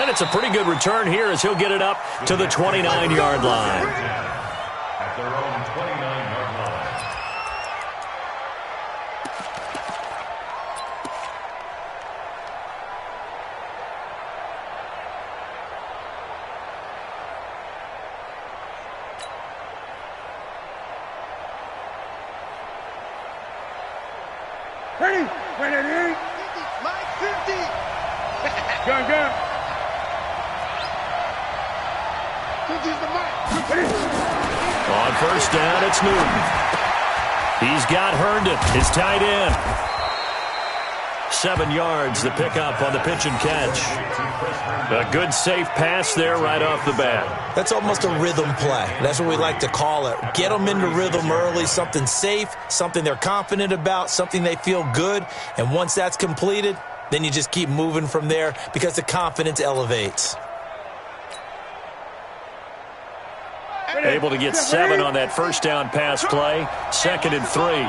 And it's a pretty good return here as he'll get it up to the 29-yard line. At their own 29-yard line. Ready? Ready? Mike 50. Gun. 50's the mic. On first down, it's Newton. He's got Herndon, his tight end. 7 yards, the pickup on the pitch and catch. A good, safe pass there right off the bat. That's almost a rhythm play. That's what we like to call it. Get them into rhythm early, something safe, something they're confident about, something they feel good. And once that's completed, then you just keep moving from there because the confidence elevates. Able to get 7 on that first down pass play. 2nd and 3.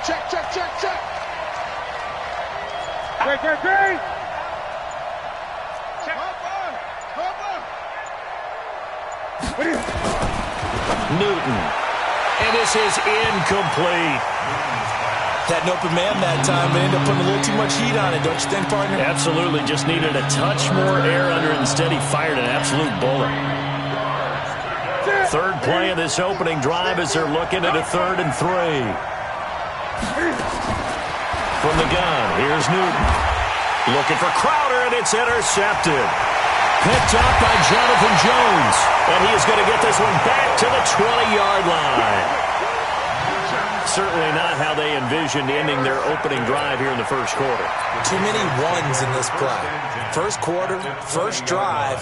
Check. Great. Newton. And this is incomplete. Had an open man that time, but ended up putting a little too much heat on it, don't you think, partner? Absolutely. Just needed a touch more air under it. Instead, he fired an absolute bullet. Third play of this opening drive as they're looking at a 3rd and 3. From the gun, here's Newton. Looking for Crowder, and it's intercepted. Picked up by Jonathan Jones. And he is going to get this one back to the 20-yard line. Certainly not how they envisioned ending their opening drive here in the first quarter. Too many ones in this play. First quarter, first drive,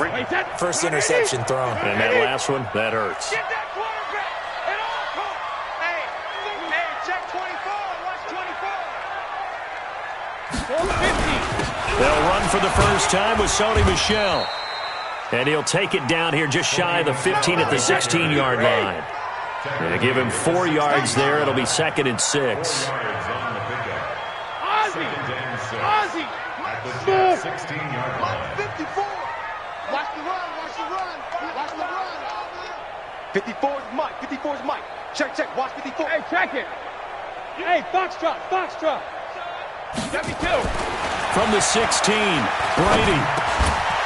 first interception thrown. And that last one, that hurts. Get that quarterback. And all hey, check 24. Watch 24. They'll run for the first time with Sony Michel. And he'll take it down here just shy of the 15 at the 16-yard line. They give him 4 yards there. It'll be 2nd and 6. Ozzie! At the 16-yard line. 54. Watch the run. 54's Mike. Check. Watch 54. Hey, check it. Hey, Foxtrot. 72. From the 16, Brady.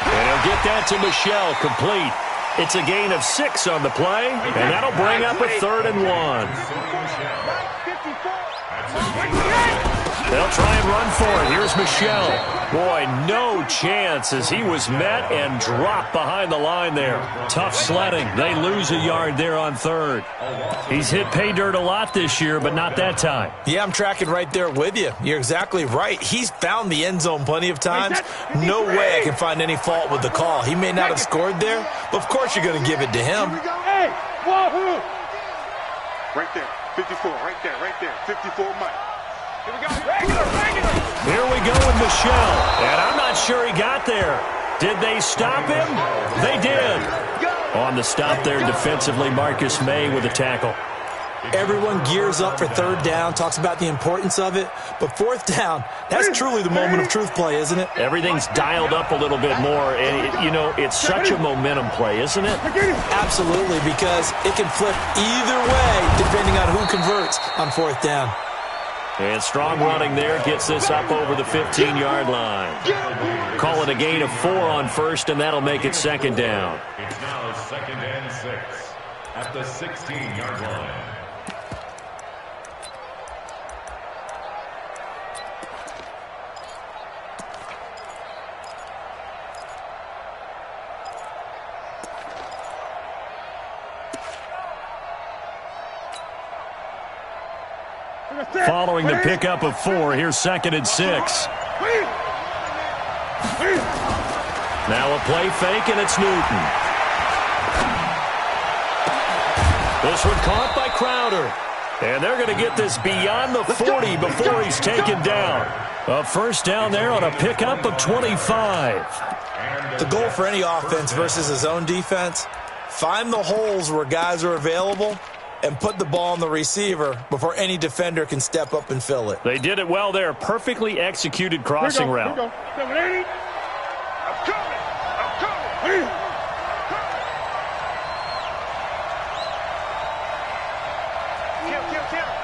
And he'll get that to Michel, complete. It's a gain of 6 on the play, and that'll bring up a 3rd and 1. They'll try and run for it. Here's Michel. Boy, no chance as he was met and dropped behind the line there. Tough sledding. They lose a yard there on 3rd. He's hit pay dirt a lot this year, but not that time. Yeah, I'm tracking right there with you. You're exactly right. He's found the end zone plenty of times. No way I can find any fault with the call. He may not have scored there, but of course you're going to give it to him. Hey, wahoo! Right there. 54. Right there. 54 Mike. Here we go. Regular. Here we go with Michel. And I'm not sure he got there. Did they stop him? They did. On the stop there defensively, Marcus May with a tackle. Everyone gears up for 3rd down, talks about the importance of it. But 4th down, that's truly the moment of truth play, isn't it? Everything's dialed up a little bit more. And, it's such a momentum play, isn't it? Absolutely, because it can flip either way depending on who converts on 4th down. And strong running there gets this up over the 15-yard line. Call it a gain of 4 on 1st, and that'll make it 2nd down. It's now 2nd and 6 at the 16-yard line. Following the pickup of 4, here's 2nd and 6. Now a play fake, and it's Newton. This one caught by Crowder. And they're going to get this beyond the 40 before he's taken down. A first down there on a pickup of 25. The goal for any offense versus his own defense, find the holes where guys are available and put the ball on the receiver before any defender can step up and fill it. They did it well there. Perfectly executed crossing route. Here we go. 780. I'm coming. I'm coming.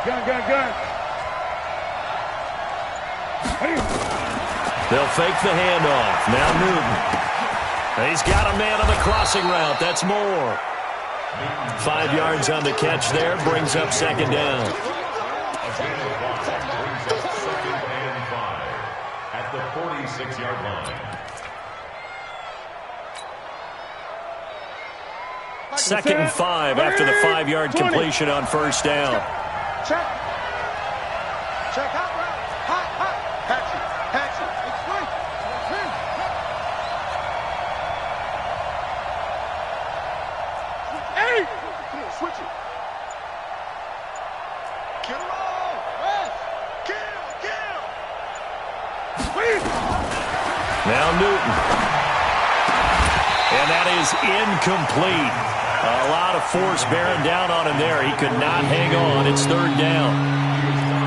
Gun. They'll fake the handoff. Now Newton. He's got a man on the crossing route. That's more. 5 yards on the catch there. Brings up second down. Second and 5 at the 46-yard line. Second and 5 after the 5-yard completion on first down. Check out route. Hot. Patchy. Hey! Come on, switch it. Kill him all. Kill. Now Newton. And that is incomplete. A lot of force bearing down on him there. He could not hang on. It's third down.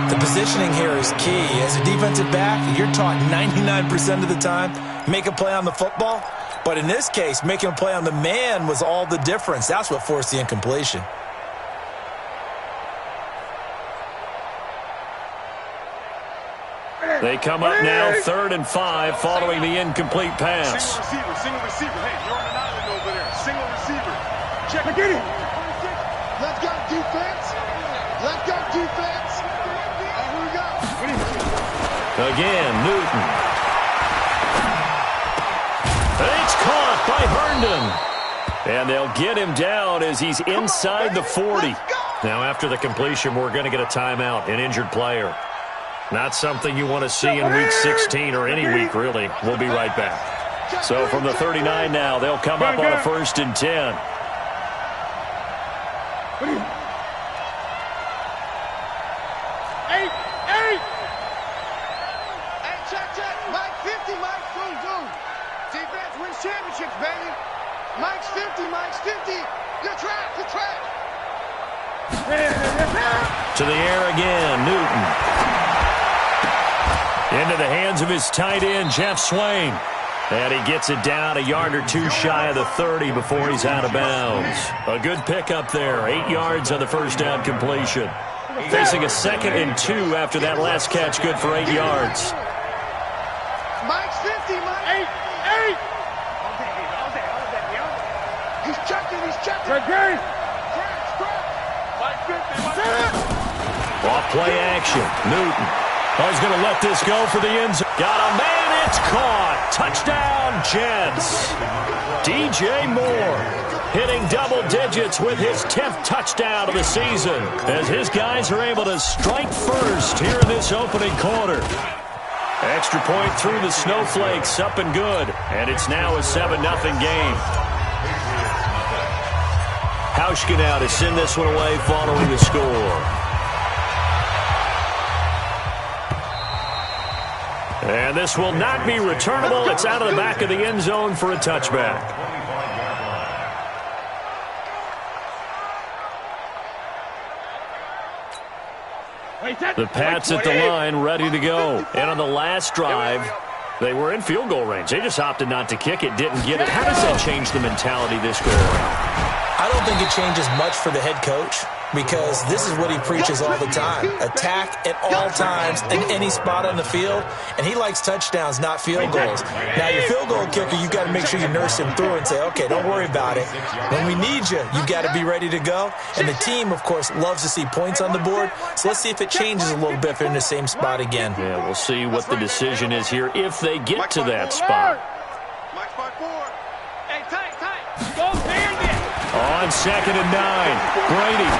The positioning here is key. As a defensive back, you're taught 99% of the time, make a play on the football. But in this case, making a play on the man was all the difference. That's what forced the incompletion. They come up now, 3rd and 5, following the incomplete pass. Single receiver. Hey, you're on an island over there. Single receiver. Check. Get him. Let's go, defense. Here we go. Again, Newton. It's caught by Herndon. And they'll get him down as he's inside the 40. Now, after the completion, we're going to get a timeout, an injured player. Not something you want to see in Week 16 or any week, really. We'll be right back. So from the 39 now, they'll come up on a 1st and 10. Hey! Hey, check. Mike 50, Mike. Zoom. Defense wins championships, baby. Mike's 50. You're trash. To the air again, Newton. Into the hands of his tight end, Jeff Swain. And he gets it down a yard or two shy of the 30 before he's out of bounds. A good pickup there, 8 yards on the first down completion. Facing a 2nd and 2 after that last catch, good for 8 yards. Mike's 50, Mike. 8! He's checking. Great! Mike 50. Off play action, Newton. He's going to let this go for the end zone. Got a man, it's caught. Touchdown, Jets. DJ Moore hitting double digits with his 10th touchdown of the season as his guys are able to strike first here in this opening quarter. Extra point through the snowflakes, up and good. And it's now a 7-0 game. Hauschka now to send this one away following the score. And this will not be returnable. It's out of the back of the end zone for a touchback. The Pats at the line, ready to go. And on the last drive, they were in field goal range. They just opted not to kick it, didn't get it. How does that change the mentality this go around? I don't think it changes much for the head coach because this is what he preaches all the time. Attack at all times in any spot on the field, and he likes touchdowns, not field goals. Now, your field goal kicker, you've got to make sure you nurse him through and say, okay, don't worry about it. When we need you, you've got to be ready to go. And the team, of course, loves to see points on the board, so let's see if it changes a little bit if they're in the same spot again. Yeah, we'll see what the decision is here if they get to that spot. Mike's by 4. Hey, tight. Go, Bandit! On 2nd and 9, Brady.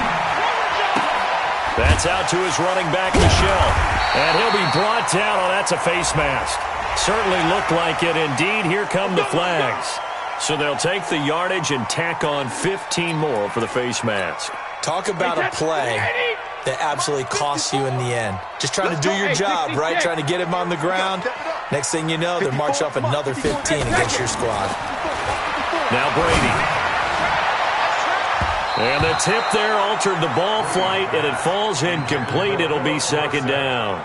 That's out to his running back, Michelle. And he'll be brought down. Oh, that's a face mask. Certainly looked like it. Indeed, here come the flags. So they'll take the yardage and tack on 15 more for the face mask. Talk about a play that absolutely costs you in the end. Just trying to do your job, right? Trying to get him on the ground. Next thing you know, they're marching off another 15 against your squad. Now Brady. And the tip there altered the ball flight, and it falls incomplete. It'll be second down.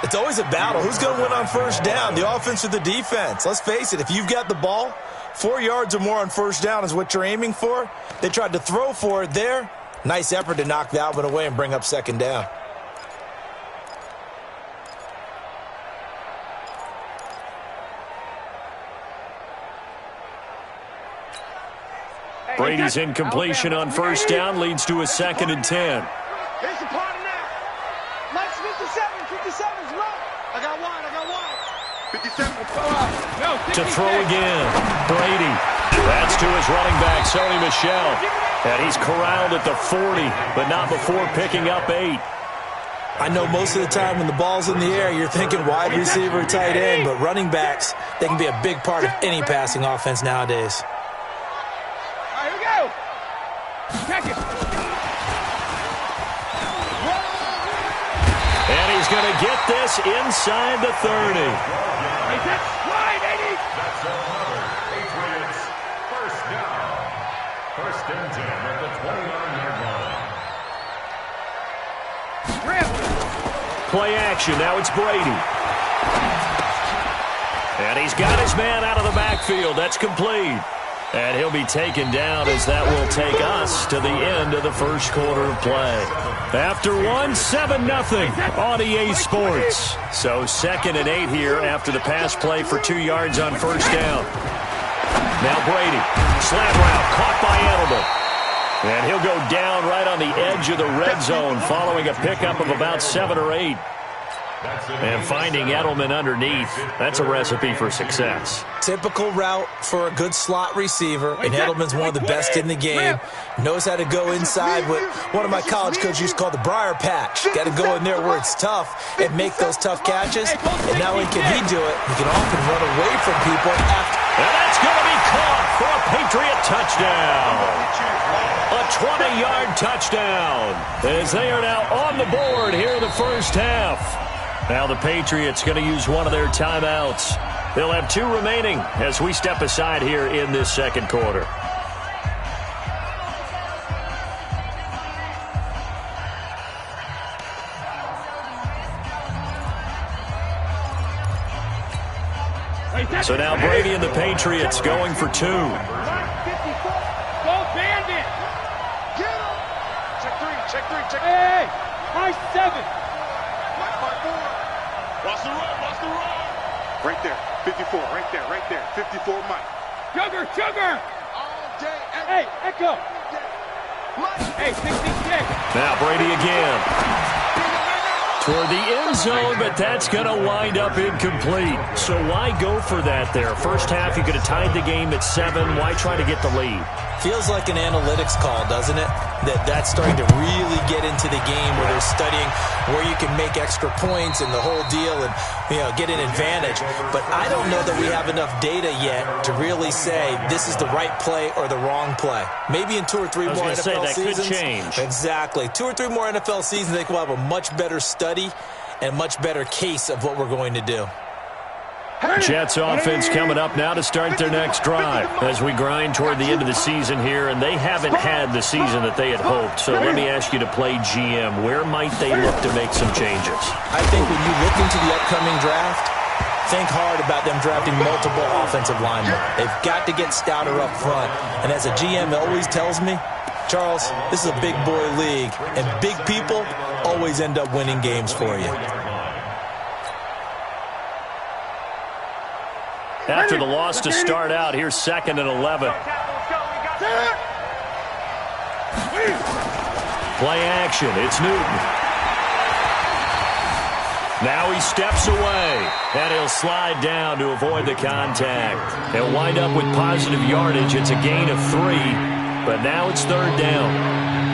It's always a battle. Who's going to win on first down, the offense or the defense? Let's face it, if you've got the ball, 4 yards or more on first down is what you're aiming for. They tried to throw for it there. Nice effort to knock that one away and bring up second down. Brady's incompletion on first down leads to a 2nd and 10. Here's the party now. Mike's 57's low. I got one. 57. To throw again, Brady. That's to his running back, Sony Michel. And he's corralled at the 40, but not before picking up 8. I know most of the time when the ball's in the air, you're thinking wide receiver, tight end, but running backs, they can be a big part of any passing offense nowadays. Here we go. Check it. And he's going to get this inside the 30. Hey, that's wide, 80. That's another Patriots first down. 1st and 10 at the 29-yard line. Rip. Play action. Now it's Brady. And he's got his man out of the backfield. That's complete. And he'll be taken down as that will take us to the end of the first quarter of play. After 7-0 on EA Sports. So 2nd and 8 here after the pass play for 2 yards on first down. Now Brady. Slant route caught by Edelman. And he'll go down right on the edge of the red zone following a pickup of about 7 or 8. And finding Edelman underneath, that's a recipe for success. Typical route for a good slot receiver, and Edelman's one of the best in the game. Knows how to go inside what one of my college coaches used to call the briar patch. Got to go in there where it's tough and make those tough catches. And not only can he do it, he can often run away from people after. And that's going to be caught for a Patriot touchdown. A 20-yard touchdown as they are now on the board here in the first half. Now the Patriots going to use one of their timeouts. They'll have 2 remaining as we step aside here in this second quarter. So now Brady and the Patriots going for 2. Go bandit. Get him. Check three. Hey, my 7. Mark 4. Watch the run. Right there. 54. Right there. 54 Mike. Sugar. All day. Hey, Echo. Mike. Hey, 66. Now Brady again. Toward the end zone, but that's going to wind up incomplete. So why go for that there? First half, you could have tied the game at 7. Why try to get the lead? Feels like an analytics call, doesn't it? That's starting to really get into the game where they're studying where you can make extra points and the whole deal and, get an advantage. But I don't know that we have enough data yet to really say this is the right play or the wrong play. Maybe in 2 or 3 more NFL seasons. Could change. Exactly. 2 or 3 more NFL seasons, I think we'll have a much better study and much better case of what we're going to do. Jets offense coming up now to start their next drive as we grind toward the end of the season here, and they haven't had the season that they had hoped. So let me ask you to play GM. Where might they look to make some changes? I think when you look into the upcoming draft, think hard about them drafting multiple offensive linemen. They've got to get stouter up front. And as a GM always tells me, Charles, this is a big boy league, and big people always end up winning games for you. After the loss to start out, here's 2nd and 11. Play action. It's Newton. Now he steps away, and he'll slide down to avoid the contact. He'll wind up with positive yardage. It's a gain of 3, but now it's 3rd down.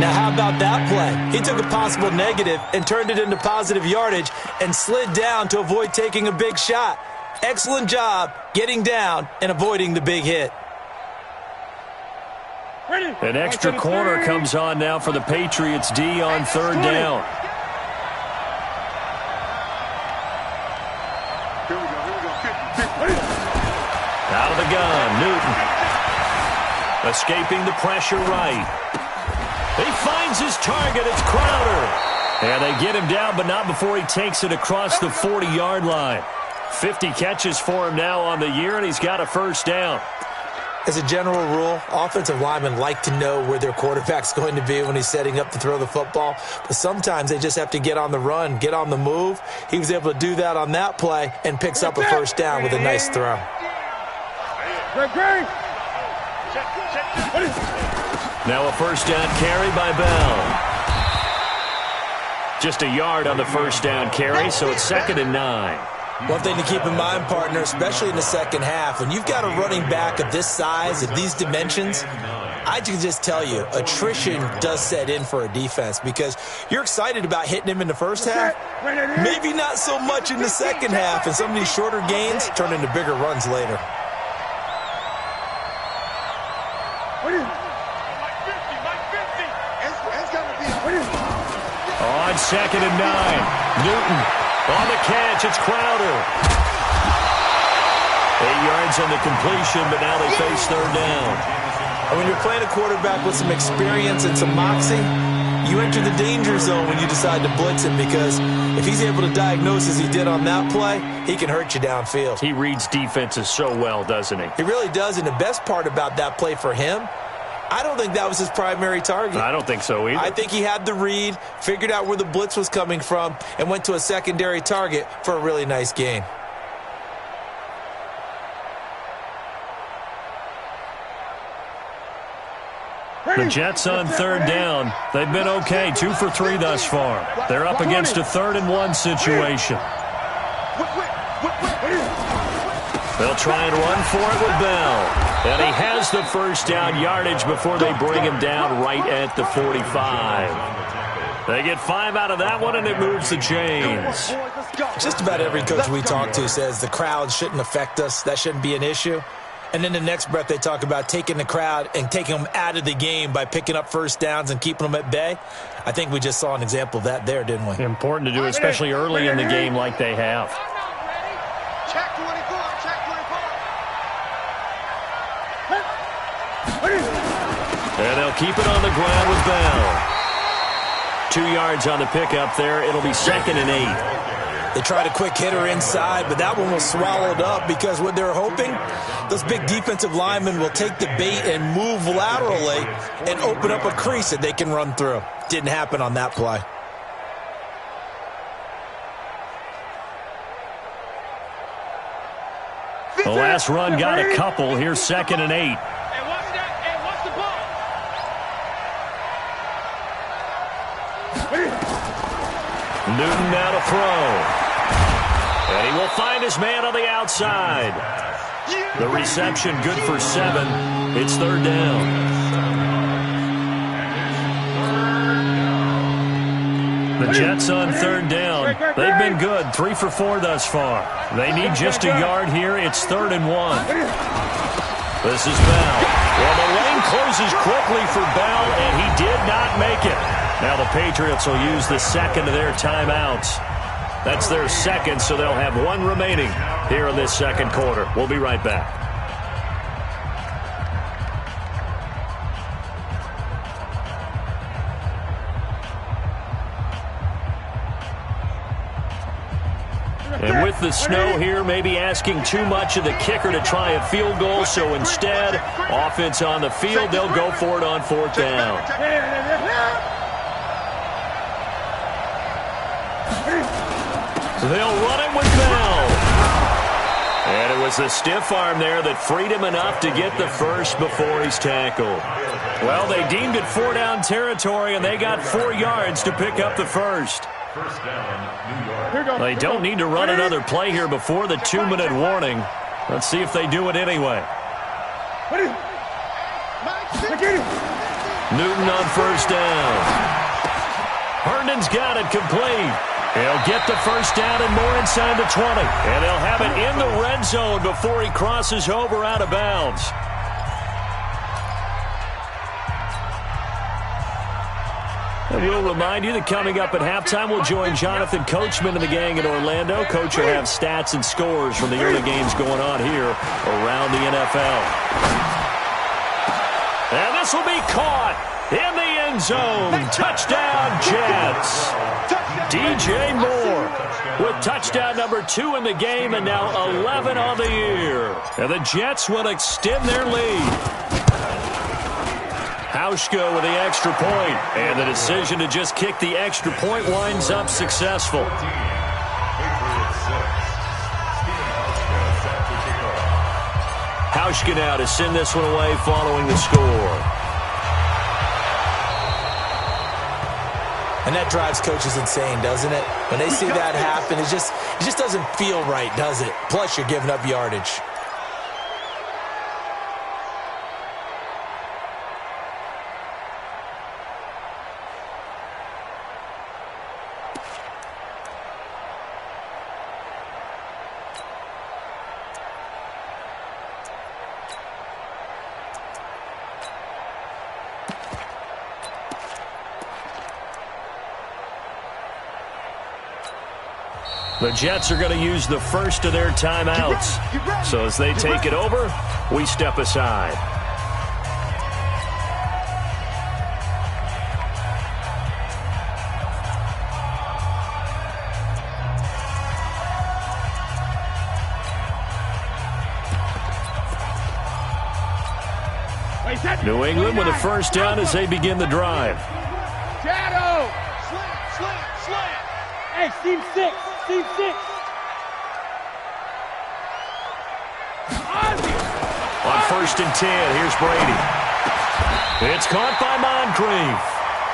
Now, how about that play? He took a possible negative and turned it into positive yardage and slid down to avoid taking a big shot. Excellent job getting down and avoiding the big hit. An extra corner comes on now for the Patriots D on 3rd down. Here we go. 50. Out of the gun, Newton. Escaping the pressure right. He finds his target. It's Crowder. And they get him down, but not before he takes it across the 40-yard line. 50 catches for him now on the year, and he's got a first down. As a general rule, offensive linemen like to know where their quarterback's going to be when he's setting up to throw the football. But sometimes they just have to get on the run, get on the move. He was able to do that on that play and picks up a first down with a nice throw. Now a first down carry by Bell. Just a yard on the first down carry, so it's 2nd and 9. One thing to keep in mind, partner, especially in the second half, when you've got a running back of this size, of these dimensions, I can just tell you, attrition does set in for a defense because you're excited about hitting him in the first half, maybe not so much in the second half, and some of these shorter gains turn into bigger runs later. On 2nd and 9, Newton on the catch. It's Crowder. 8 yards on the completion, but now they face third down. And when you're playing a quarterback with some experience and some moxie, you enter the danger zone when you decide to blitz him because if he's able to diagnose as he did on that play, he can hurt you downfield. He reads defenses so well, doesn't he? He really does, and the best part about that play for him, I don't think that was his primary target. I don't think so either. I think he had the read, figured out where the blitz was coming from, and went to a secondary target for a really nice gain. The Jets on third down. They've been okay, 2 for 3 thus far. They're up against a 3rd and 1 situation. They'll try and run for it with Bell. And he has the first down yardage before they bring him down right at the 45. They get 5 out of that one, and it moves the chains. Just about every coach we talk to says the crowd shouldn't affect us. That shouldn't be an issue. And then the next breath they talk about taking the crowd and taking them out of the game by picking up first downs and keeping them at bay. I think we just saw an example of that there, didn't we? Important to do, especially early in the game like they have. Check 24, check 24. And they'll keep it on the ground with Bell. 2 yards on the pickup there. It'll be 2nd and 8. They tried a quick hitter inside, but that one was swallowed up because what they're hoping, those big defensive linemen will take the bait and move laterally and open up a crease that they can run through. Didn't happen on that play. The last run got a couple. Here's 2nd and 8. Newton now to throw. And he will find his man on the outside. The reception good for 7. It's third down. The Jets on third down. They've been good, 3 for 4 thus far. They need just a yard here. It's 3rd and 1. This is Bell. Well, the lane closes quickly for Bell, and he did not make it. Now the Patriots will use the second of their timeouts. That's their second, so they'll have 1 remaining here in this second quarter. We'll be right back. And with the snow here, maybe asking too much of the kicker to try a field goal, so instead, offense on the field, they'll go for it on 4th down. They'll run it with Bell. And it was the stiff arm there that freed him enough to get the first before he's tackled. Well, they deemed it 4-down territory, and they got 4 yards to pick up the first. First down, New York. They don't need to run another play here before the 2-minute warning. Let's see if they do it anyway. Newton on first down. Herndon's got it complete. He'll get the first down and more inside the 20. And they'll have it in the red zone before he crosses over out of bounds. And we'll remind you that coming up at halftime, we'll join Jonathan Coachman and the gang in Orlando. Coach will have stats and scores from the early games going on here around the NFL. And this will be caught in the end zone. Touchdown, Jets. DJ Moore with touchdown number 2 in the game and now 11 on the year. And the Jets will extend their lead. Hauschka with the extra point, and the decision to just kick the extra point winds up successful. Hauschka now to send this one away following the score. And that drives coaches insane, doesn't it? When they see that happen, it just doesn't feel right, does it? Plus, you're giving up yardage. The Jets are going to use the first of their timeouts. So as they take it over, we step aside. New England with a first down as they begin the drive. Shadow! Slant! Hey, team 6! Team 6! On 1st and 10, here's Brady. It's caught by Moncrief.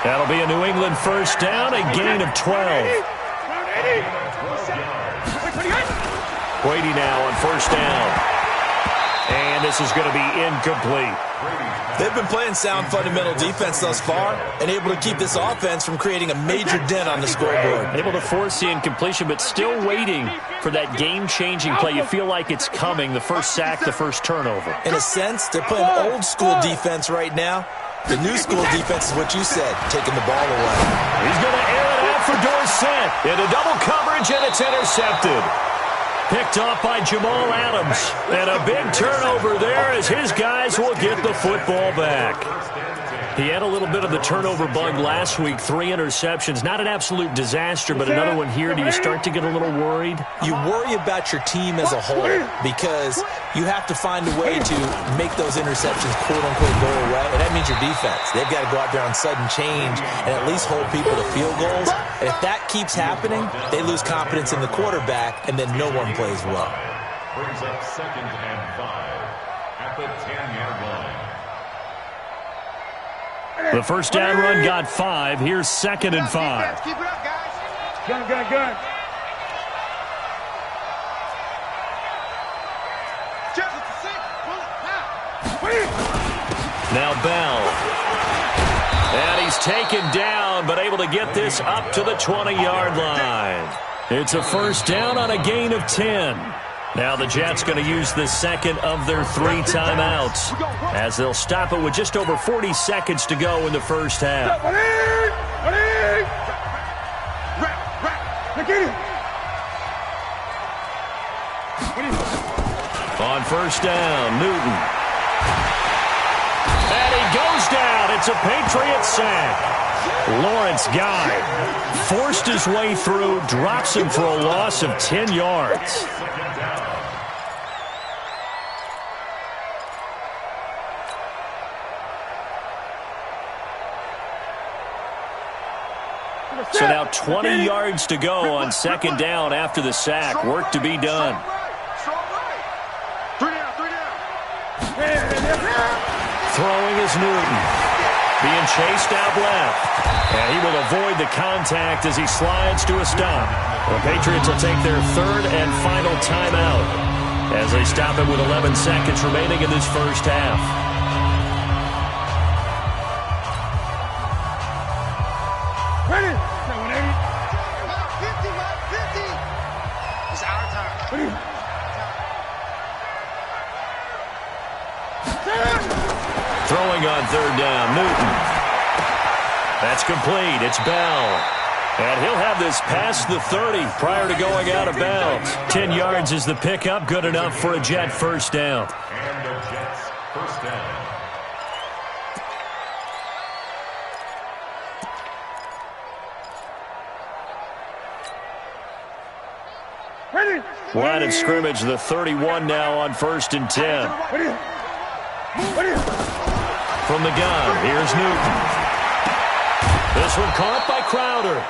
That'll be a New England first down, a gain of 12. Brady now on 1st down. And this is going to be incomplete. They've been playing sound fundamental defense thus far and able to keep this offense from creating a major dent on the scoreboard. Able to force the incompletion, but still waiting for that game-changing play. You feel like it's coming, the first sack, the first turnover. In a sense, they're playing old-school defense right now. The new-school defense is what you said, taking the ball away. He's going to air it out for Dorsett. Into double coverage, and it's intercepted. Picked off by Jamal Adams. And a big turnover there as his guys will get the football back. He had a little bit of the turnover bug last week, 3 interceptions. Not an absolute disaster, but another one here. Do you start to get a little worried? You worry about your team as a whole because you have to find a way to make those interceptions, quote-unquote, go away. And that means your defense. They've got to go out there on sudden change and at least hold people to field goals. And if that keeps happening, they lose confidence in the quarterback, and then no one plays well. Brings up 2nd and 5 at the 10-yard line. The first down run got 5. Here's 2nd and 5. Keep it up, guys. Gun. Just with the 6. Pull it. Now Bell. And he's taken down, but able to get this up to the 20-yard line. It's a first down on a gain of 10. Now the Jets going to use the second of their 3 timeouts as they'll stop it with just over 40 seconds to go in the first half. On first down, Newton. And he goes down. It's a Patriot sack. Lawrence Guy forced his way through, drops him for a loss of 10 yards. So now 20 yards to go on 2nd down after the sack. Work to be done. 3 down. Throwing is Newton. Being chased out left. And he will avoid the contact as he slides to a stop. The Patriots will take their 3rd and final timeout as they stop it with 11 seconds remaining in this first half. Ready? Mike 50. It's our time. Throwing on 3rd down, Newton. That's complete. It's Bell. And he'll have this past the 30 prior to going out of bounds. 10 yards is the pickup. Good enough for a Jet first down. And the Jets first down. Line of scrimmage, the 31 now on 1st and 10. From the gun, here's Newton. This one caught by Crowder.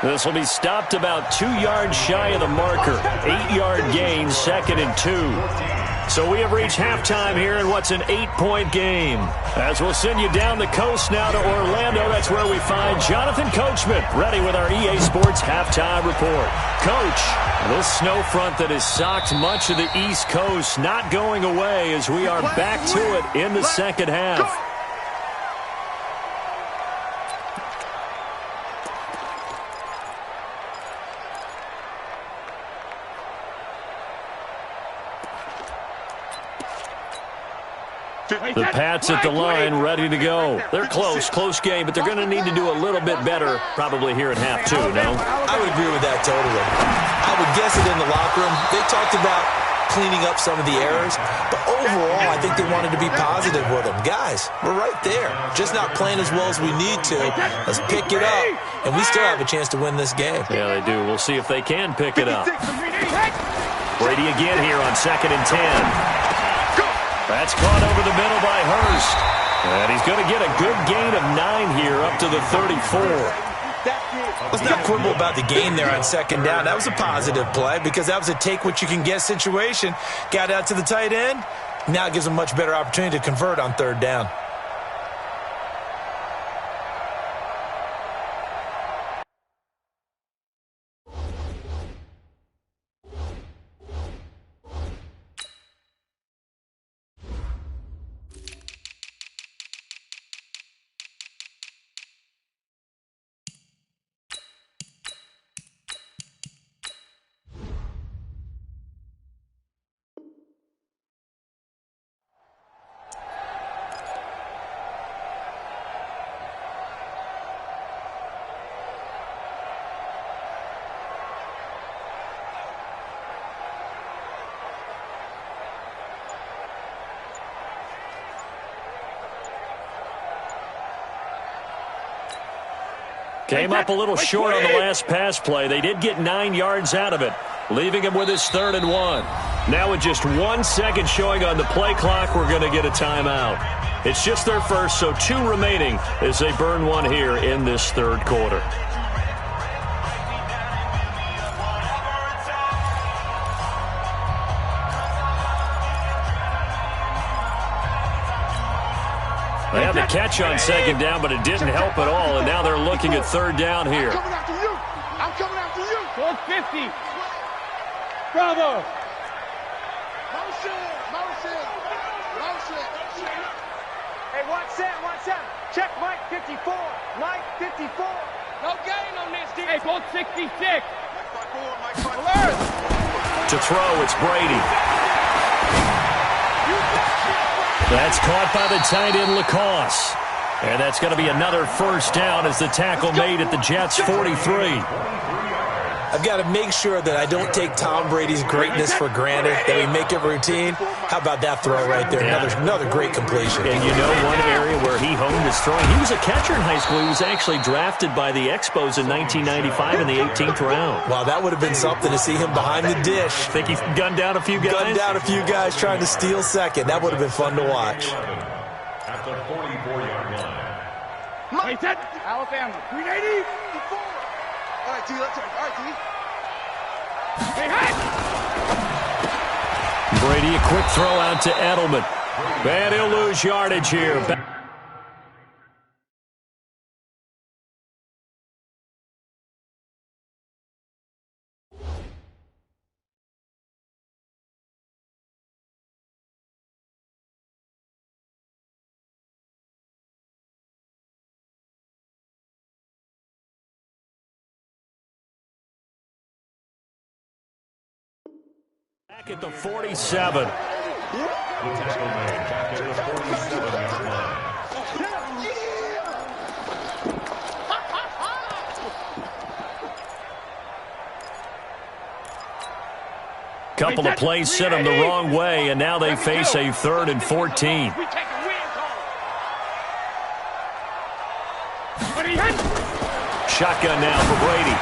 This will be stopped about 2 yards shy of the marker. 8-yard gain, 2nd and 2. So we have reached halftime here in what's an 8-point game. As we'll send you down the coast now to Orlando, that's where we find Jonathan Coachman, ready with our EA Sports halftime report. Coach, this snow front that has socked much of the East Coast not going away as we are back to it in the second half. The Pats at the line, ready to go. They're close game, but they're going to need to do a little bit better probably here at half 2, no? I would agree with that totally. I would guess it in the locker room. They talked about cleaning up some of the errors, but overall, I think they wanted to be positive with them. Guys, we're right there. Just not playing as well as we need to. Let's pick it up, and we still have a chance to win this game. Yeah, they do. We'll see if they can pick it up. Brady again here on 2nd and 10. That's caught over the middle by Hurst. And he's going to get a good gain of 9 here up to the 34. Let's not quibble about the gain there on 2nd down. That was a positive play because that was a take-what-you-can-get situation. Got out to the tight end. Now it gives them much better opportunity to convert on 3rd down. Came up a little short on the last pass play. They did get 9 yards out of it, leaving him with his 3rd and 1. Now with just 1 second showing on the play clock, we're going to get a timeout. It's just their first, so 2 remaining as they burn one here in this 3rd quarter. They had the catch on 2nd down, but it didn't help at all, and now they're looking at 3rd down here. I'm coming after you. I'm coming after you. Close 50. Bravo. Motion. Hey, watch that. Check Mike 54. Mike 54. No gain on this, dude. Hey, close 66. Alert. To throw, it's Brady. That's caught by the tight end, Lacoste. And that's going to be another 1st down as the tackle made at the Jets' 43. I've got to make sure that I don't take Tom Brady's greatness for granted, that we make it routine. How about that throw right there? Yeah. Another great completion. And you know one area where he honed his throwing? He was a catcher in high school. He was actually drafted by the Expos in 1995 in the 18th round. Wow, that would have been something to see him behind the dish. Think he gunned down a few guys? Gunned down a few guys trying to steal 2nd. That would have been fun to watch. At the 44-yard line. Wait, that Alabama. 380. All right, D, let's go. All right, D. Hey, hey. Brady, a quick throw out to Edelman. And he'll lose yardage here. Back at the 47. The tackle made back at the 47-yard line. Couple of plays sent them the wrong way, and now they face a 3rd and 14. Shotgun now for Brady.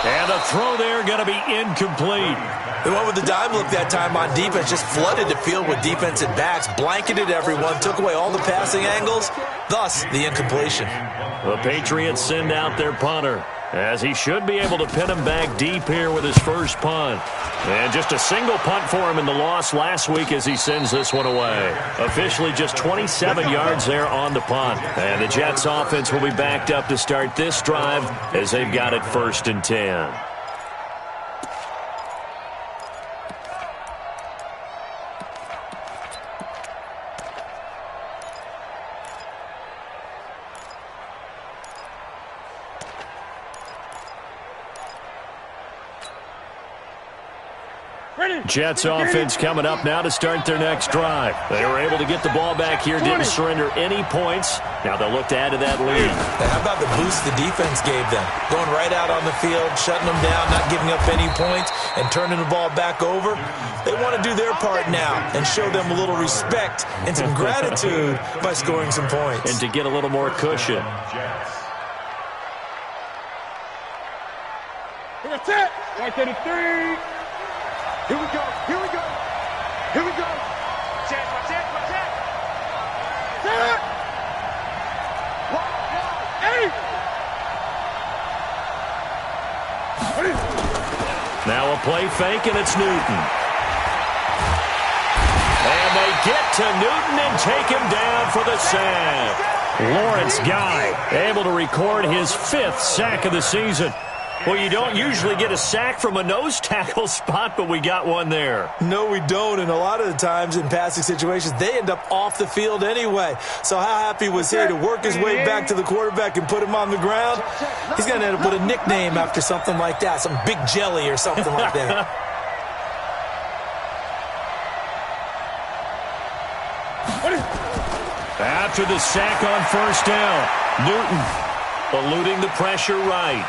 And the throw there going to be incomplete. They went with the dime look that time on defense, just flooded the field with defensive backs, blanketed everyone, took away all the passing angles, thus the incompletion. The Patriots send out their punter, as he should be able to pin him back deep here with his first punt. And just a single punt for him in the loss last week as he sends this one away. Officially just 27 yards there on the punt. And the Jets offense will be backed up to start this drive as they've got it 1st and 10. Jets offense coming up now to start their next drive. They were able to get the ball back here, didn't surrender any points. Now they'll look to add to that lead. And how about the boost the defense gave them? Going right out on the field, shutting them down, not giving up any points, and turning the ball back over. They want to do their part now and show them a little respect and some gratitude by scoring some points. And to get a little more cushion. That's it. 133. Here we go. Here we go. Here we go. Check, check, check. Set. Hey. Now a play fake, and it's Newton. And they get to Newton and take him down for the sack. Lawrence Guy able to record his 5th sack of the season. Well, you don't usually get a sack from a nose tackle spot, but we got one there. No, we don't, and a lot of the times in passing situations, they end up off the field anyway. So how happy was he to work his way back to the quarterback and put him on the ground? He's going to end up with a nickname after something like that, some Big Jelly or something like that. After the sack on 1st down, Newton eluding the pressure right.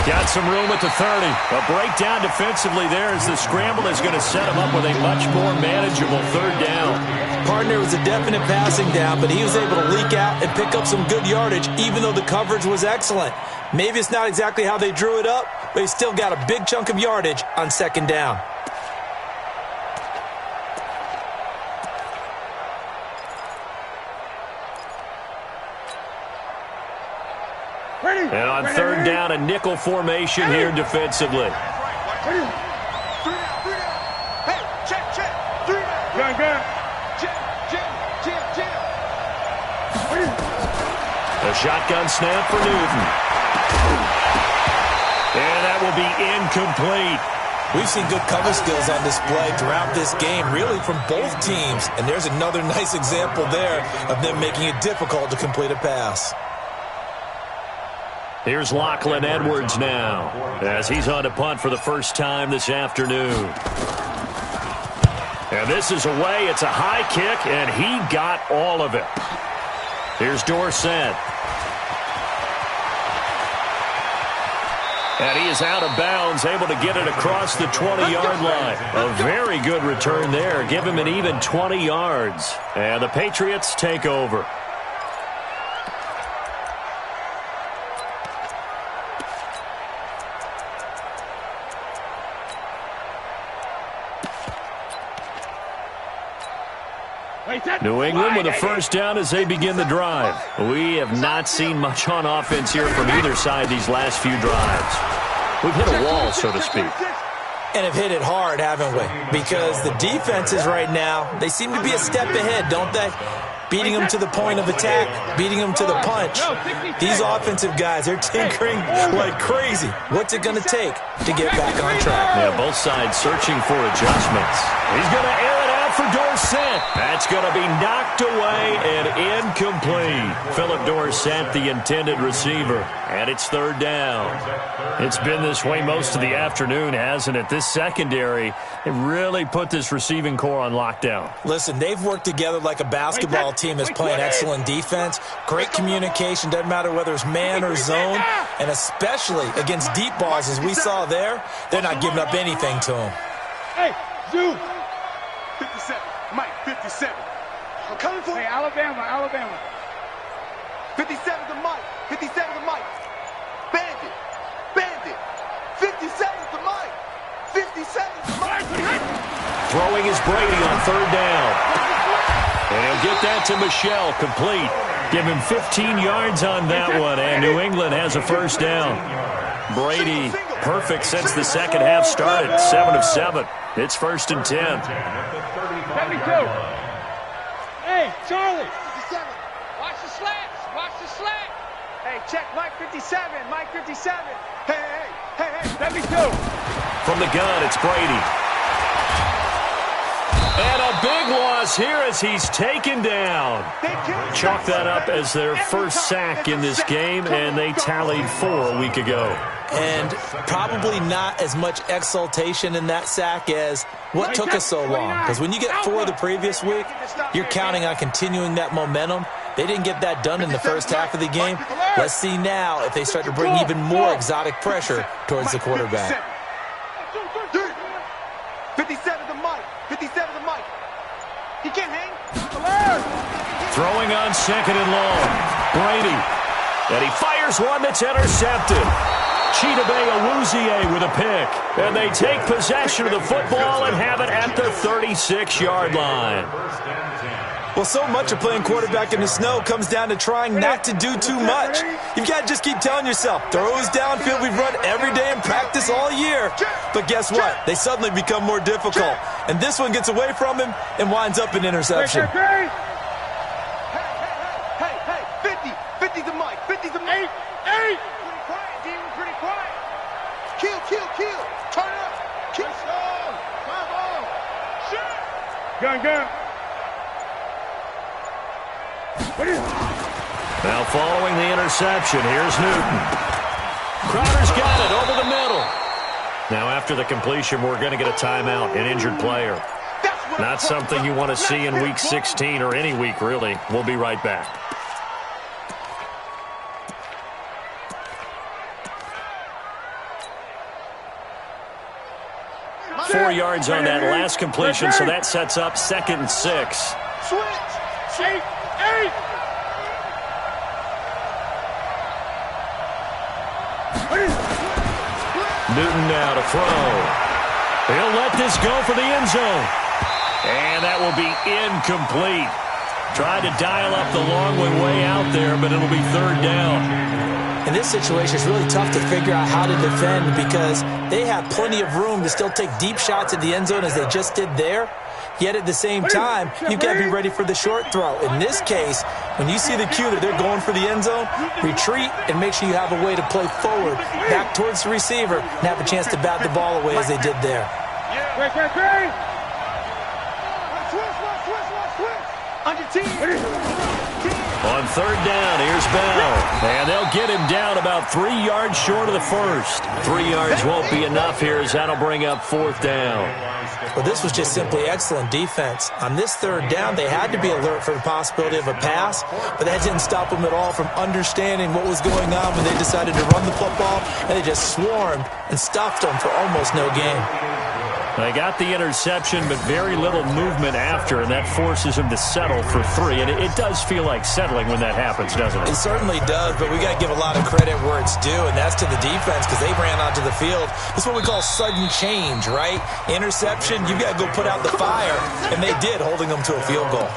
Got some room at the 30. A breakdown defensively there as the scramble is going to set him up with a much more manageable 3rd down. Partner was a definite passing down, but he was able to leak out and pick up some good yardage, even though the coverage was excellent. Maybe it's not exactly how they drew it up, but he still got a big chunk of yardage on 2nd down. And on 3rd down, a nickel formation here defensively. Hey, check, check. 3 down. Gun, gun. Check, check, check, check. A shotgun snap for Newton. And that will be incomplete. We've seen good cover skills on display throughout this game, really from both teams. And there's another nice example there of them making it difficult to complete a pass. Here's Lachlan Edwards now, as he's on to punt for the first time this afternoon. And this is away. It's a high kick, and he got all of it. Here's Dorsett. And he is out of bounds, able to get it across the 20-yard line. A very good return there. Give him an even 20 yards. And the Patriots take over. New England with a 1st down as they begin the drive. We have not seen much on offense here from either side these last few drives. We've hit a wall, so to speak. And have hit it hard, haven't we? Because the defenses right now, they seem to be a step ahead, don't they? Beating them to the point of attack, beating them to the punch. These offensive guys, they're tinkering like crazy. What's it going to take to get back on track? Yeah, both sides searching for adjustments. He's going to air it out for Dorsett. That's going to be knocked away and incomplete. Philip Dorsett, the intended receiver. And it's 3rd down. It's been this way most of the afternoon, hasn't it? This secondary, it really put this receiving core on lockdown. Listen, they've worked together like a basketball team that's playing excellent defense. Great communication, doesn't matter whether it's man or zone. And especially against deep balls, as we saw there, they're not giving up anything to them. Hey, Zoo. 57. Mike, 57. I'm coming for Hey, you. Alabama, Alabama. 57 to Mike. 57 to Mike. Bandit. Bandit. Throwing is Brady on third down. And he'll get that to Michel, complete. Give him 15 yards on that one, and New England has a first down. Brady, perfect since the second half started, 7 of 7. It's 1st and 10. 72. Hey, Charlie. 57. Watch the slants. Watch the slant. Hey, check Mike 57. Mike 57. Hey, hey, hey, hey, 72. From the gun, it's Brady. And a big loss here as he's taken down. Chalk that up as their first sack in this game, and they tallied 4 a week ago. And probably not as much exultation in that sack as what took us so long. Because when you get 4 the previous week, you're counting on continuing that momentum. They didn't get that done in the first half of the game. Let's see now if they start to bring even more exotic pressure towards the quarterback. 57 to Mike. 57 to Mike. He can't hang. Throwing on 2nd and long. Brady. And he fires one that's intercepted. Chidobe Awuzie with a pick. And they take possession of the football and have it at the 36-yard line. Well, so much of playing quarterback in the snow comes down to trying not to do too much. You've got to just keep telling yourself, throws downfield we've run every day in practice all year. But guess what? They suddenly become more difficult. And this one gets away from him and winds up an interception. Hey, 50 to Mike. 50 to Mike. 8. Pretty quiet, D. We're pretty quiet. Kill. Turn up. Kill. Gun. Now following the interception, here's Newton. Crowder's got it over the middle. Now after the completion, we're going to get a timeout, an injured player. Not something you want to see in Week 16 or any week, really. We'll be right back. Four yards on that last completion, so that sets up 2nd and 6. Switch. 8. Newton now to throw. He'll let this go for the end zone. And that will be incomplete. Tried to dial up the long way out there, but it'll be 3rd down. In this situation, it's really tough to figure out how to defend because they have plenty of room to still take deep shots at the end zone as they just did there. Yet at the same time, you've got to be ready for the short throw. In this case, when you see the cue that they're going for the end zone, retreat and make sure you have a way to play forward, back towards the receiver, and have a chance to bat the ball away as they did there. On your team. On 3rd down, here's Bell. And they'll get him down about 3 yards short of the first. 3 yards won't be enough here as that'll bring up 4th down. Well, this was just simply excellent defense. On this 3rd down, they had to be alert for the possibility of a pass, but that didn't stop them at all from understanding what was going on when they decided to run the football, and they just swarmed and stuffed them for almost no gain. They got the interception, but very little movement after, and that forces them to settle for 3. And it does feel like settling when that happens, doesn't it? It certainly does, but we got to give a lot of credit where it's due, and that's to the defense because they ran onto the field. This is what we call sudden change, right? Interception, you got to go put out the fire, and they did, holding them to a field goal.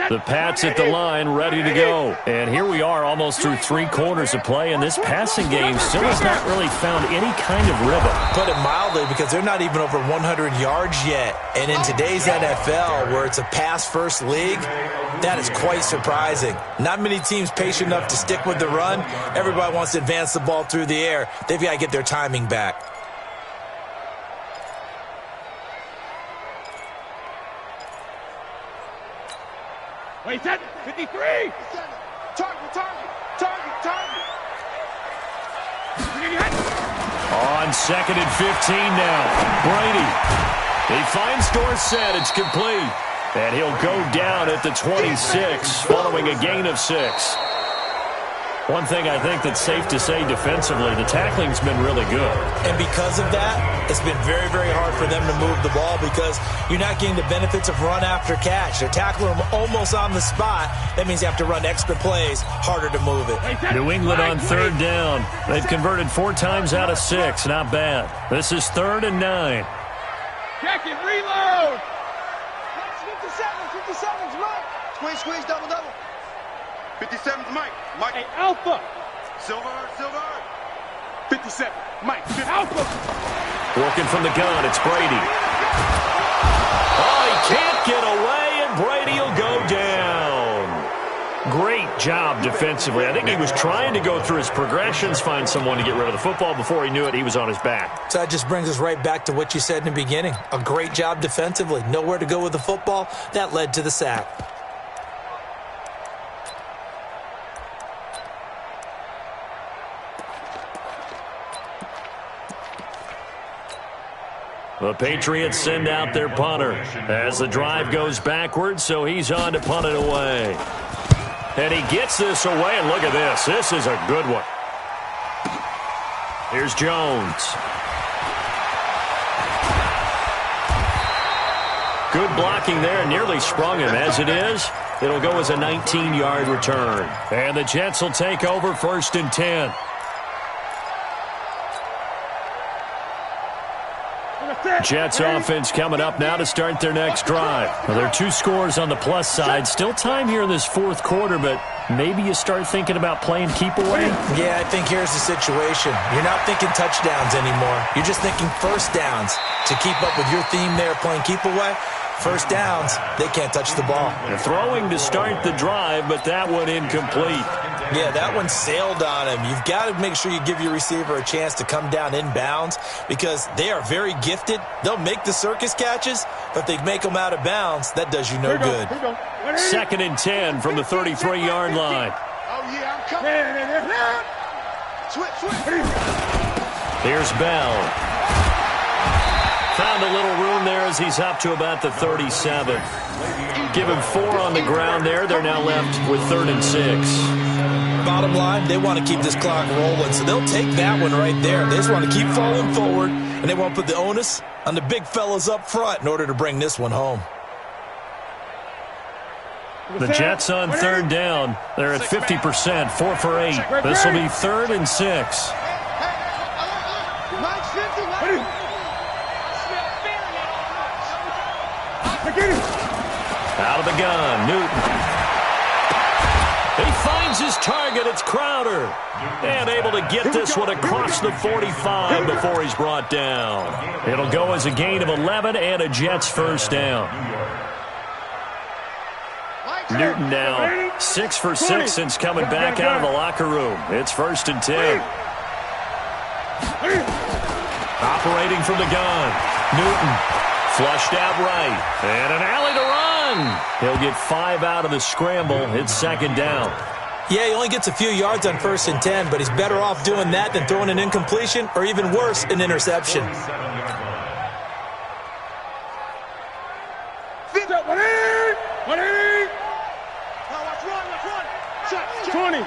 The Pats at the line, ready to go. And here we are almost through 3 quarters of play, and this passing game still has not really found any kind of rhythm. Put it mildly, because they're not even over 100 yards yet. And in today's NFL, where it's a pass-first league, that is quite surprising. Not many teams patient enough to stick with the run. Everybody wants to advance the ball through the air. They've got to get their timing back. Wait, 53. Target. On 2nd and 15 now. Brady. He finds Dorsett. It's complete. And he'll go down at the 26 following a gain of 6. One thing I think that's safe to say defensively, the tackling's been really good. And because of that, it's been very, very hard for them to move the ball because you're not getting the benefits of run after catch. They're tackling them almost on the spot. That means you have to run extra plays, harder to move it. New England on third down. They've converted 4 times out of 6. Not bad. This is 3rd and 9. Check it, reload! 57's Mike. Squeeze, double. 57's Mike. Hey, Alpha. Silver. 57. Mike. Alpha. Working from the gun, it's Brady. Oh, he can't get away, and Brady will go down. Great job defensively. I think he was trying to go through his progressions, find someone to get rid of the football. Before he knew it, he was on his back. So that just brings us right back to what you said in the beginning. A great job defensively. Nowhere to go with the football. That led to the sack. The Patriots send out their punter as the drive goes backwards, so he's on to punt it away. And he gets this away, and look at this. This is a good one. Here's Jones. Good blocking there, nearly sprung him. As it is, it'll go as a 19-yard return. And the Jets will take over 1st and 10. Jets offense coming up now to start their next drive. Well, there are 2 scores on the plus side. Still time here in this 4th quarter, but maybe you start thinking about playing keep away? Yeah, I think here's the situation. You're not thinking touchdowns anymore. You're just thinking first downs. To keep up with your theme there, playing keep away, first downs, they can't touch the ball. They're throwing to start the drive, but that one incomplete. Yeah, that one sailed on him. You've got to make sure you give your receiver a chance to come down inbounds because they are very gifted. They'll make the circus catches, but if they make them out of bounds, that does you no good. 2nd and 10 from the 33-yard line. Oh, yeah, I'm coming. Switch. Here's Bell. Found a little room there as he's up to about the 37. Give him 4 on the ground there. They're now left with 3rd and 6. Bottom line, they want to keep this clock rolling, so they'll take that one right there. They just want to keep falling forward, and they want to put the onus on the big fellas up front in order to bring this one home. The Jets on 3rd down. They're at 50%, 4 for 8. This will be 3rd and 6. Mike's 50, Out of the gun, Newton. He finds his target. It's Crowder. And able to get this one across the 45 before he's brought down. It'll go as a gain of 11 and a Jets first down. Newton now 6 for 6 since coming back out of the locker room. It's 1st and 10. Operating from the gun. Newton flushed out right. And an alley to run. He'll get 5 out of the scramble. It's 2nd down. Yeah, he only gets a few yards on 1st and 10, but he's better off doing that than throwing an incompletion or even worse, an interception. 20.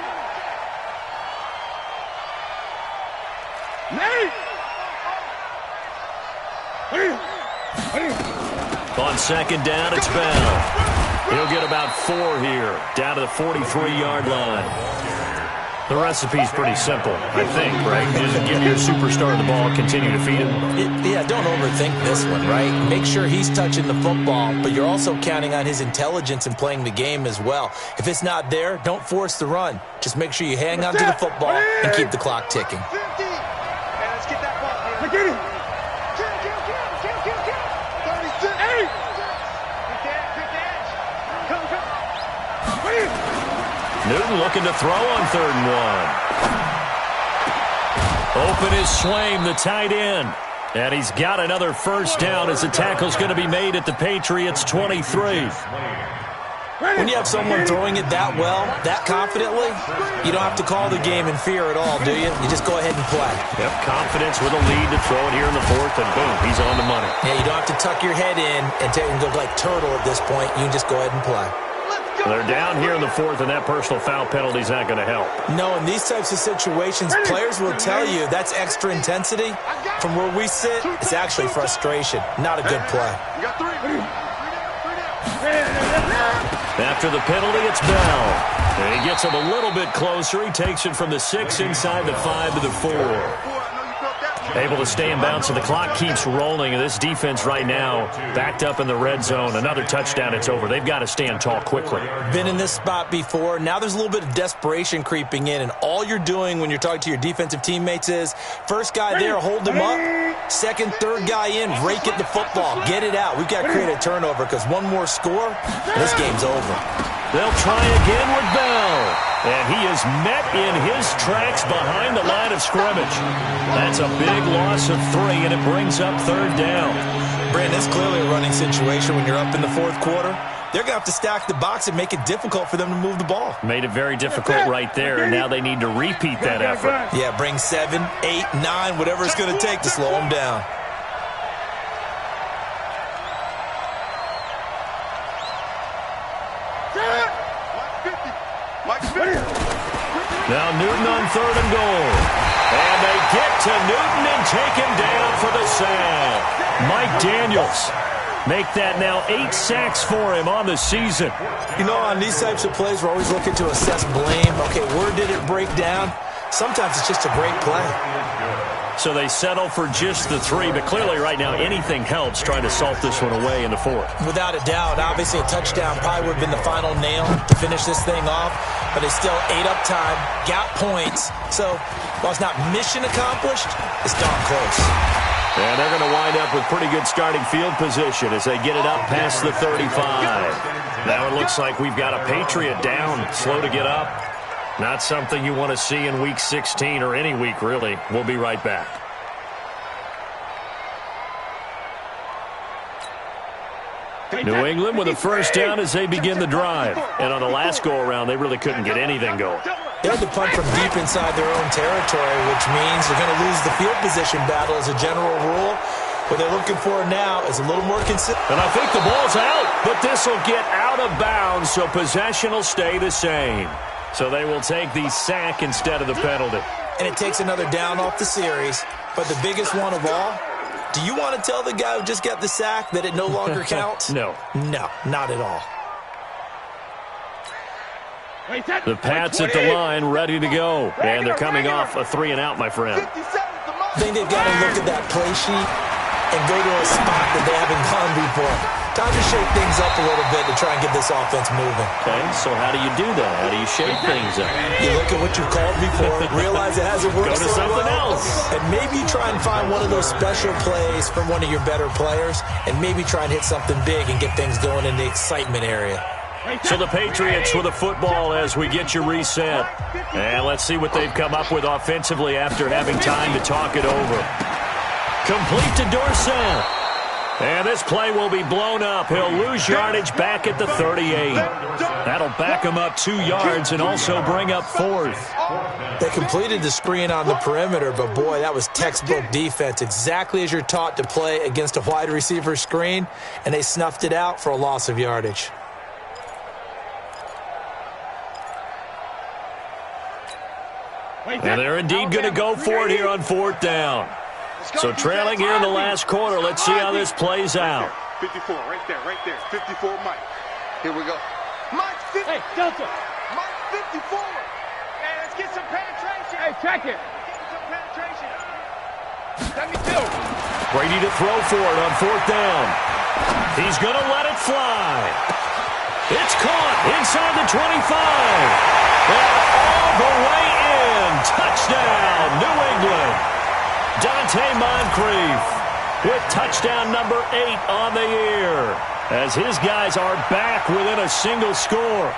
On 2nd down, it's Bell. He'll get about 4 here, down to the 43-yard line. The recipe's pretty simple, I think, right? Just give your superstar the ball, continue to feed him. Yeah, don't overthink this one, right? Make sure he's touching the football, but you're also counting on his intelligence in playing the game as well. If it's not there, don't force the run. Just make sure you hang on to the football and keep the clock ticking. 50. Hey, let's get that ball. Get it. Newton looking to throw on 3rd and 1. Open is Swaim, the tight end. And he's got another first down as the tackle's going to be made at the Patriots' 23. When you have someone throwing it that well, that confidently, you don't have to call the game in fear at all, do you? You just go ahead and play. Yep, confidence with a lead to throw it here in the 4th, and boom, he's on the money. Yeah, you don't have to tuck your head in and go like turtle at this point. You can just go ahead and play. They're down here in the fourth, and that personal foul penalty is not going to help. No, in these types of situations, players will tell you that's extra intensity. From where we sit, it's actually frustration. Not a good play. You got 3. After the penalty, it's Bell. And he gets him a little bit closer. He takes it from the 6 inside the 5 to the 4. Able to stay in bounds, so the clock keeps rolling. And this defense right now backed up in the red zone. Another touchdown, it's over. They've got to stand tall quickly. Been in this spot before. Now there's a little bit of desperation creeping in, and all you're doing when you're talking to your defensive teammates is first guy there, hold him up. Second, third guy in, rake at the football. Get it out. We've got to create a turnover because one more score, this game's over. They'll try again with Bell. And he is met in his tracks behind the line of scrimmage. That's a big loss of 3, and it brings up third down. Brandon, it's clearly a running situation when you're up in the fourth quarter. They're going to have to stack the box and make it difficult for them to move the ball. Made it very difficult right there, and now they need to repeat that effort. Yeah, bring 7, 8, 9, whatever it's going to take to slow them down. Now Newton on 3rd and goal. And they get to Newton and take him down for the sack. Mike Daniels make that now 8 sacks for him on the season. You know, on these types of plays, we're always looking to assess blame. Okay, where did it break down? Sometimes it's just a great play. So they settle for just the 3, but clearly right now anything helps trying to salt this one away in the 4th. Without a doubt, obviously a touchdown probably would have been the final nail to finish this thing off, but it's still ate up time, got points. So while it's not mission accomplished, it's darn close. And they're going to wind up with pretty good starting field position as they get it up past the 35. Now it looks like we've got a Patriot down, slow to get up. Not something you want to see in Week 16 or any week, really. We'll be right back. New England with a first down as they begin the drive. And on the last go-around, they really couldn't get anything going. They had to punt from deep inside their own territory, which means they're going to lose the field position battle as a general rule. What they're looking for now is a little more consistent. And I think the ball's out, but this will get out of bounds, so possession will stay the same. So they will take the sack instead of the penalty. And it takes another down off the series. But the biggest one of all, do you want to tell the guy who just got the sack that it no longer counts? No. No, not at all. The Pats at the line, ready to go. And they're coming off a 3-and-out, my friend. I think they've got to look at that play sheet and go to a spot that they haven't gone before. Time to shake things up a little bit to try and get this offense moving. Okay, so how do you do that? How do you shake things up? You look at what you've called before, realize it hasn't worked Go to so something well, else. and maybe try and find one of those special plays from one of your better players, and maybe try and hit something big and get things going in the excitement area. So the Patriots with the football as we get you reset. And let's see what they've come up with offensively after having time to talk it over. Complete to Dorsett. And this play will be blown up. He'll lose yardage back at the 38. That'll back him up 2 yards and also bring up 4th. They completed the screen on the perimeter, but boy, that was textbook defense. Exactly as you're taught to play against a wide receiver screen, and they snuffed it out for a loss of yardage. And they're indeed going to go for it here on 4th down. So trailing here in the last quarter. Let's see how this plays out. 54, right there. 54, Mike. Here we go. Mike 50. Hey, Delta. Mike 54. Hey, let's get some penetration. Hey, check it. Get some penetration. 72. Brady to throw for it on 4th down. He's going to let it fly. It's caught inside the 25. And all the way in. Touchdown, New England. Dante Moncrief with touchdown number 8 on the year as his guys are back within a single score.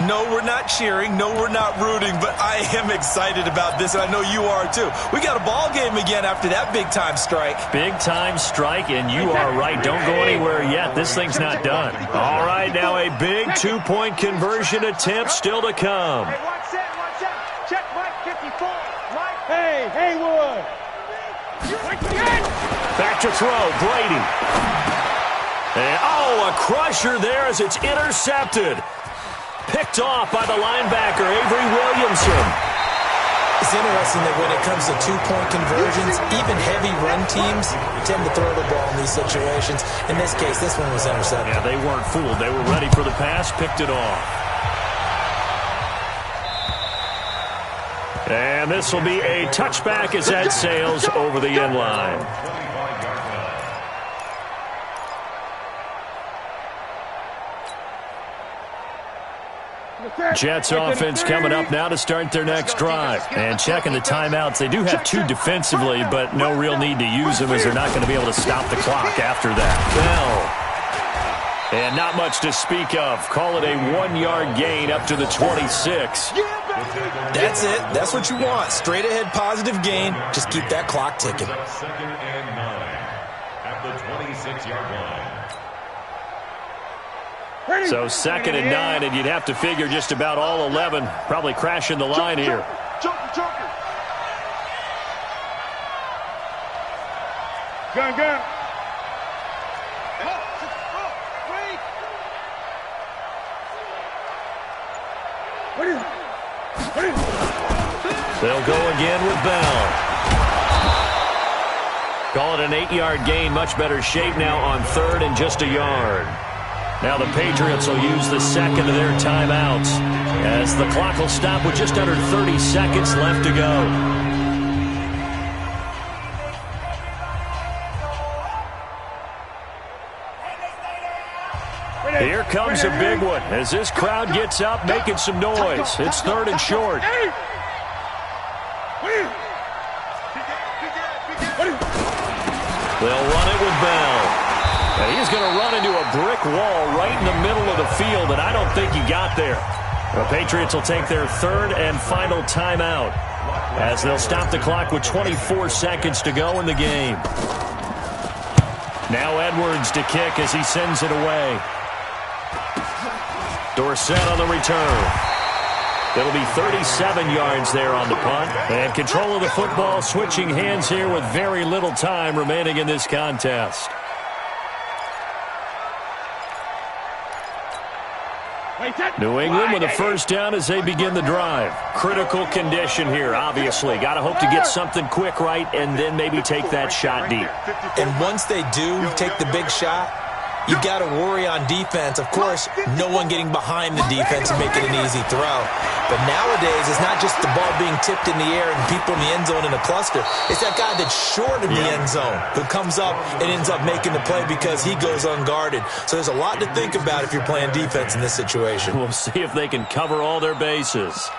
No, we're not cheering. No, we're not rooting, but I am excited about this, and I know you are too. We got a ball game again after that big-time strike. Big-time strike, and you are right. Don't go anywhere yet. This thing's not done. All right, now a big 2-point conversion attempt still to come. Hey, watch that. Check Mike 54. Mike. Hey, Haywood. Back to throw, Brady. And, a crusher there as it's intercepted. picked off by the linebacker, Avery Williamson. It's interesting that when it comes to two-point conversions, even heavy run teams tend to throw the ball in these situations. In this case, this one was intercepted. Yeah, they weren't fooled. They were ready for the pass, picked it off. And this will be a touchback as that sails over the end line. Jets offense coming up now to start their next drive. And checking the timeouts. They do have two defensively, but no real need to use them as they're not going to be able to stop the clock after that. Bell. And not much to speak of. Call it a 1-yard gain up to the 26. That's it. That's what you want. Straight ahead positive gain. Just keep that clock ticking. Second and 9 at the 26-yard line. So 2nd and 9, and you'd have to figure just about all 11 probably crashing the line here. Gun. They'll go again with Bell. Call it an 8-yard gain. Much better shape now on 3rd and just a yard. Now the Patriots will use the second of their timeouts as the clock will stop with just under 30 seconds left to go. Here comes a big one as this crowd gets up making some noise. It's 3rd and short. They'll run it with Bell. And he's going to run into a brick wall right in the middle of the field, and I don't think he got there. The Patriots will take their 3rd and final timeout as they'll stop the clock with 24 seconds to go in the game. Now Edwards to kick as he sends it away. Dorsett on the return. It'll be 37 yards there on the punt. And control of the football switching hands here with very little time remaining in this contest. New England with a first down as they begin the drive. Critical condition here, obviously. Got to hope to get something quick right and then maybe take that shot deep. And once they do take the big shot, you've got to worry on defense. Of course, no one getting behind the defense and making an easy throw. But nowadays, it's not just the ball being tipped in the air and people in the end zone in a cluster. It's that guy that's short of the end zone who comes up and ends up making the play because he goes unguarded. So there's a lot to think about if you're playing defense in this situation. We'll see if they can cover all their bases.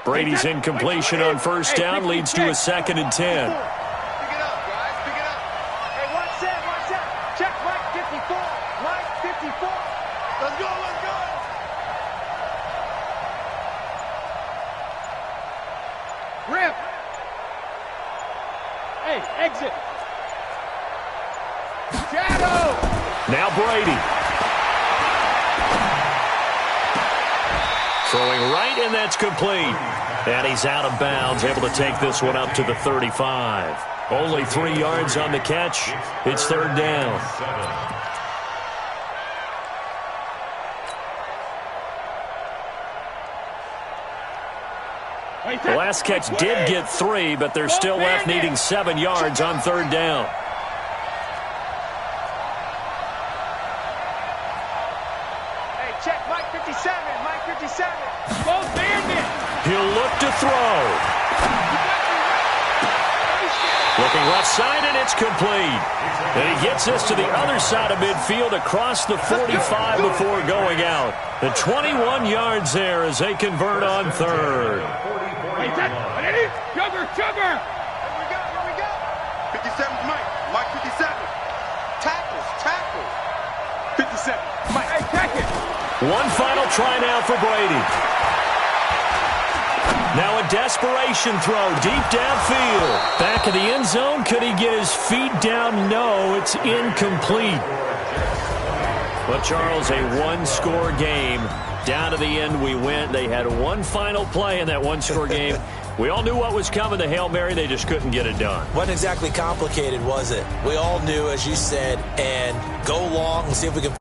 Brady's incompletion on first down leads to a 2nd and 10. Pick it up, guys. Pick it up. Hey, watch that. Check Mike 54. Mike 54. Let's go. Rip. Hey, exit. Shadow. Now Brady. Throwing right, and that's complete. And he's out of bounds, able to take this one up to the 35. Only 3 yards on the catch. It's 3rd down. The last catch did get 3, but they're still left needing 7 yards on 3rd down. Hey, check Mike 57. Mike 57. He'll look to throw. Looking left side, and it's complete. And he gets this to the other side of midfield across the 45 before going out. The 21 yards there as they convert on 3rd. Jugger. Here we go. 57's Mike. Mike 57. Tackles. 57. Mike, hey, check it. One final try now for Brady. Now a desperation throw deep downfield. Back of the end zone. Could he get his feet down? No, it's incomplete. But, Charles, a one-score game. Down to the end we went. They had one final play in that one-score game. We all knew what was coming, the Hail Mary. They just couldn't get it done. Wasn't exactly complicated, was it? We all knew, as you said, and go long and see if we can